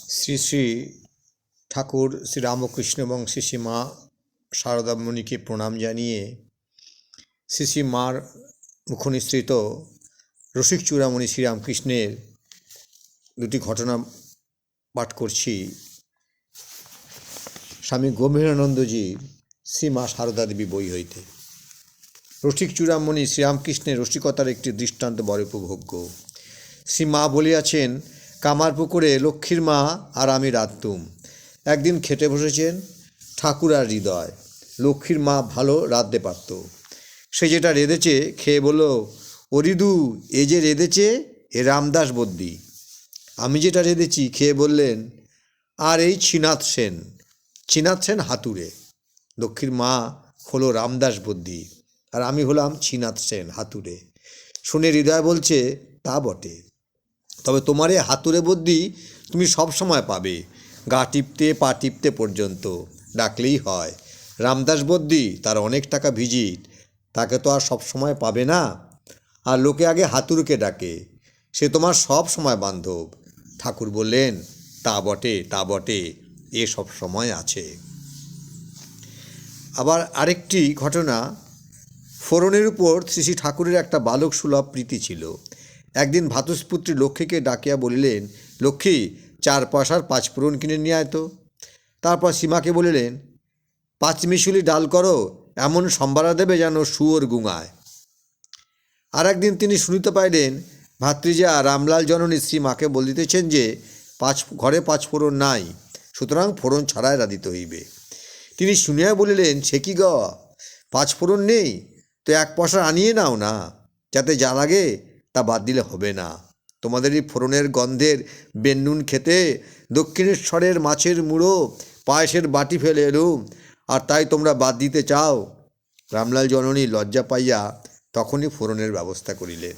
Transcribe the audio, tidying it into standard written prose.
শ্রী শ্রী ঠাকুর শ্রীরামকৃষ্ণ এবং শ্রী শ্রী মা সারদা মুনিকে প্রণাম জানিয়ে শ্রী শ্রী মার মুখনিসৃত রসিক চূড়ামণি শ্রীরামকৃষ্ণের দুটি ঘটনা পাঠ করছি। স্বামী গম্ভীরানন্দজির শ্রী মা সারদা দেবী বই হইতে। রসিক চূড়ামণি শ্রীরামকৃষ্ণের রসিকতার একটি দৃষ্টান্ত বড় উপভোগ্য। শ্রী মা বলিয়াছেন, কামার পুকুরে লক্ষ্মীর মা আর আমি রাঁধতুম। একদিন খেতে বসেছেন ঠাকুর আর হৃদয়। লক্ষ্মীর মা ভালো রাঁধতে পারত। সে যেটা রেঁধেছে খেয়ে বলল, ও রিদু, এ যে রেঁধেছে এ রামদাস বদ্যি। আমি যেটা রেঁধেছি খেয়ে বললেন, আর এই ছিনাথ সেন হাতুড়ে। লক্ষ্মীর মা হলো রামদাস বদ্যি আর আমি হলাম ছিনাথ সেন হাতুড়ে। শুনে হৃদয় বলছে, তা বটে, তবে তোমার এই হাতুড়ে বদ্যি তুমি সব সময় পাবে, গা টিপতে পা টিপতে পর্যন্ত ডাকলেই হয়। রামদাস বদ্যি তার অনেক টাকা ভিজিট, তাকে তো আর সব সময় পাবে না। আর লোকে আগে হাতুড়কে ডাকে, সে তোমার সব সময় বান্ধব। ঠাকুর বললেন, তা বটে, এ সব সময় আছে। আবার আরেকটি ঘটনা। ফোড়নের উপর শ্রী শ্রী ঠাকুরের একটা বালক সুলভ প্রীতি ছিল। একদিন ভাতুষপুত্রী লক্ষ্মীকে ডাকিয়া বলিলেন, লক্ষ্মী, 4 পয়সার 5 ফোড়ন কিনে নিয়ে আয় তো। তারপর সীমাকে বলিলেন, 5 মিশুলি ডাল করো, এমন সম্বারা দেবে যেন শুয়োর গুঙায়। আর একদিন তিনি শুনিতে পাইলেন ভাতৃজা রামলাল জননী শ্রী মাকে বলিতেছেন যে ঘরে 5 ফোড়ন নাই, সুতরাং ফোড়ন ছাড়াই রাঁধিতে হইবে। তিনি শুনিয়া বলিলেন, সে কি গ, 5 ফোড়ন নেই তো 1 পয়সা আনিয়ে নাও না, যাতে যা লাগে তা বাদ দিলে হবে না। তোমাদের এই ফোড়নের গন্ধের বেন্নুন খেতে দক্ষিণেশ্বরের মাছের মুড়ো পায়েসের বাটি ফেলে এলুম, আর তাই তোমরা বাদ দিতে চাও। রামলাল জননী লজ্জা পাইয়া তখনই ফোড়নের ব্যবস্থা করিলেন।